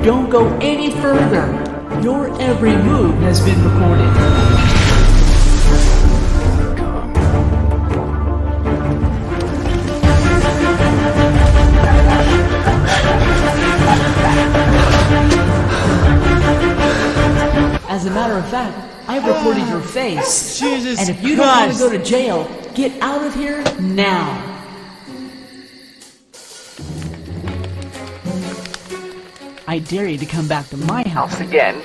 don't go any further. Your every move has been recorded. As a matter of fact, I've recorded your face. Jesus and if you don't want to go to jail, get out of here now. I dare you to come back to my house again.